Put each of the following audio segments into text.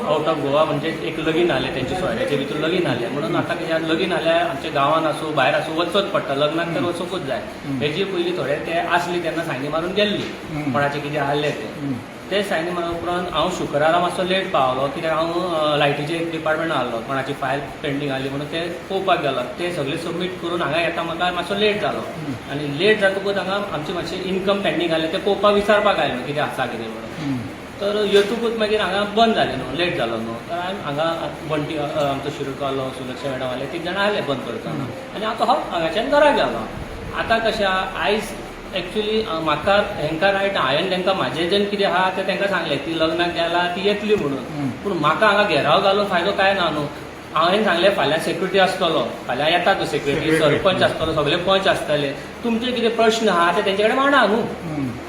out of Goa म्हणजे एक लगीन आले त्यांची सोयऱ्याचे भितर लगीन आले म्हणून आता ह्या लगीन आल्या आमच्या गांवान असो भायर असो वचोच पडटा लग्नाक तर वचोकूच जाय हेजी पयलीं थोडे ते आसली तेन्ना सायनी मारून गेल्ली कोणाचे कितें आहले ते सायनी मारून उपरांत हांव शुक्रारा मातसो लेट पावलो कित्याक हांव लायटीचे एक डिपार्टमेंट आहलो कोणाची फायल पेंडींग आहली म्हणून ते पळोवपाक गेलो ते सगळे सबमीट करून हांगा येता म्हाका मातसो लेट जालो आनी लेट जातकूच हांगा आमचे मातशें इनकम पेंडींग आहलें ते पळोवपाक विचारपाक आयलो कितें आसा कितें म्हणून तर येतकूच मागीर हांगा बंद जालें न्हू लेट जालो न्हू तर हांगा बंटी आमचो शिरोडकालो सुलक्षा मॅडम आले 3 जाणां आले बंद करतना आनी हांव तो हांगाच्यान घरा गेलो आतां कशें आयज एक्चुअली म्हाका हेंकां रायट हांवें तांकां म्हाजें जें कितें आहा तें तांकां सांगलें ती लग्नाक गेला ती येतली म्हणून पूण म्हाका हांगा घेराव घालून फायदो काय ना न्हू हांवें सांगलें फाल्यां सेक्युरिटी आसतलो फाल्यां येता तो सेक्युरिटी सरपंच आसतलो सगळे पंच आसतले तुमचे कितें प्रश्न आहा ते तेंचे कडेन मांडा न्हू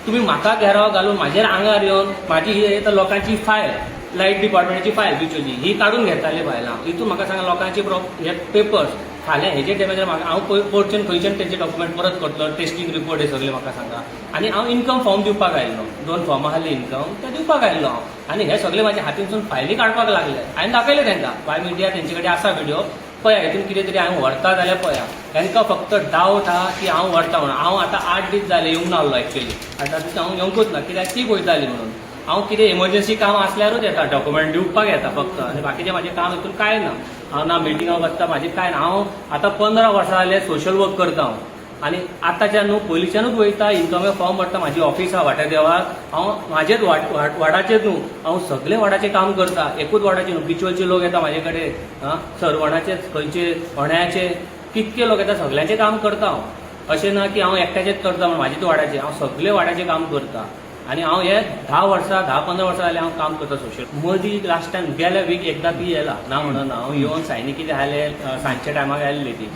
तुम्ही म्हाका घेराव घालून म्हाजेर आंगार येवन म्हाजी ही लोकांची फायल लायट डिपार्टमेंटाची फायल बिचोली ही काडून घेताली बायलां हितून म्हाका सांगा लोकांचे हे पेपर्स फाल्यां हेजे डेमेज हांव कोर्टच्यान खंयच्यान तेंचे डॉक्युमेंट परत करतलो टेस्टींग रिपोर्ट हे सगळे म्हाका सांगा आनी हांव इनकम फॉर्म दिवपाक आयिल्लो 2 फॉर्म आहले इनकम ते दिवपाक आयिल्लो हांव आनी हे सगळे म्हाज्या हातीनसून फायली काडपाक लागले हांवें दाखयले तांकां बाय मिडिया तेंचे कडेन आसा व्हिडिओ पळया हितून कितें तरी हांव व्हरता जाल्यार पळया तांकां फक्त डावट आहा की हांव व्हरता म्हणून हांव आतां 8 दीस जाले येवंक नाहलो एक्चुअली आतां हांव येवंकूच ना कित्याक ती वयताली म्हणून हांव कितें इमर्जन्सी काम आसल्यारूच येता डॉक्युमेंट दिवपाक येता फक्त आनी बाकीचें म्हाजें काम हितून काय ना हांव ना मिटिंगाक वचता म्हाजें काय ना हांव आतां 15 वर्सां जाले सोशल वर्क करता हांव आनी आतांच्या न्हू पयलींच्यानूच वयता इनकम फॉर्म भरता म्हाजी ऑफिस आहा वाट्या देवाक हांव म्हाजेच वाडाचेच न्हू हांव सगळे वाडाचें काम करता एकूच वाडाचें न्हू बिचवलचे लोक येता म्हाजे कडेन सरवणाचेच खंयचे होण्याचे कितके लोक येता सगळ्यांचें काम करता हांव अशें ना की हांव एकट्याचेच करता म्हण म्हाजेच वाड्याचें हांव सगळे वाड्याचें काम करता आनी हांव हे 10 वर्सां 10-15 वर्सां जालीं हांव काम करता सोशल मदीं लास्ट टायम गेल्या वीक एकदां ती येला ना म्हणून हांव येवन सायनी कितें आले सांजच्या टायमाक आयल्ली ती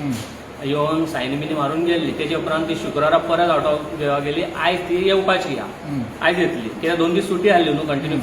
येवन सायनी बिनी मारून गेल्ली तेजे उपरांत ती शुक्रारा परत आउट ऑफ गोवा गेली आयज ती येवपाची आयज येतली कित्याक 2 दीस सुटी आहली न्हू कंटिन्यू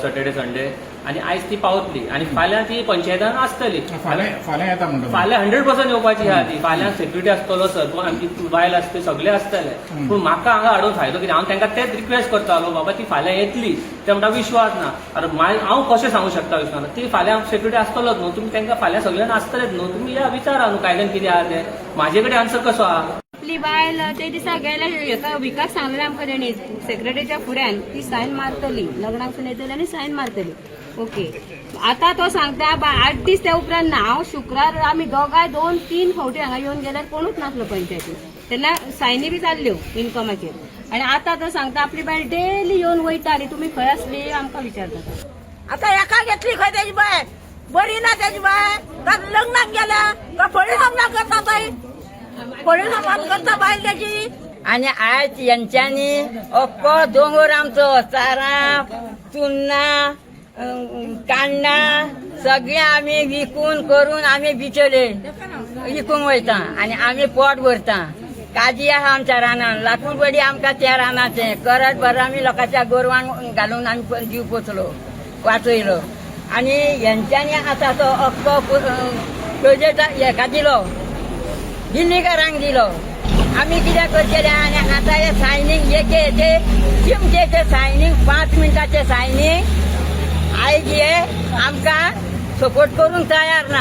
सॅटर्डे संडे आनी आयज ती पावतली आनी फाल्यां ती पंचायतान आसतली फाल्यां येता म्हणटा फाल्यां 100% येवपाची आहा ती फाल्यां सेक्युरिटी आसतलो सरपंच आमची बायल आसतली सगळे आसतले पूण म्हाका हांगा हाडून फायदो कितें हांव तांकां तेच रिक्वेस्ट करतालो बाबा ती फाल्यां येतली ते म्हणटा विश्वास ना अरे हांव कशें सांगूं शकता विश्वास ना ती फाल्यां सेक्युरिटी आसतलोच न्हू तुमी तांकां फाल्यां सगळ्यांना आसतलेच न्हू तुमी या विचारा न्हू कायद्यान कितें आहा तें म्हाजे कडेन आन्सर कसो आहा आपली बायल ते दिसा गेल्या एका विकास सांगलें आमकां तेणी सेक्रेटरीच्या फुड्यान ती सायन मारतली लग्नाक येतली आनी सायन मारतली ओके आता तो सांगता 8 दीस त्या उपरांत ना हांव शुक्रार आमी दोगांय 2-3 फावटी हांगा येवन गेल्यार कोणूच नासलो पंचायतीन तेन्ना सायनी बी जाल्ल्यो इनकमाचेर आनी आतां तो सांगता आपली बायल डेली येवन वयता आनी तुमी खंय आसली आमकां विचारता आता एका घेतली खंय तेजी बाय बरी ना तेजी बाय लग्नाक गेल्या का परिणाम करता थंय परिणाम करता बायल तेजी आणि आज यांच्यानी अख्खो दोंगर आमचो चारा चुन्ना कांडा सगळे आम्ही विकून करून आम्ही बिचोले विकूंक वयता आणि आम्ही पोट भरता काजी आहा आमच्या रानान लाकूड बडी आमकां त्या रानाचें करत भर आमी लोकांच्या गोरवांक घालून आमी जीव पोचलो वाचयलो आणि यांच्यानी आतां तो अख्खो प्रोजेक्ट हेका दिलो दिल्लीकारांक दिलो आम्ही कितें करतले आनी आतां हे सायनींग एके चिमचेचे सायनींग 5 मिनटाचे सायनींग आयज हे आमकां सपोर्ट करूंक तयार ना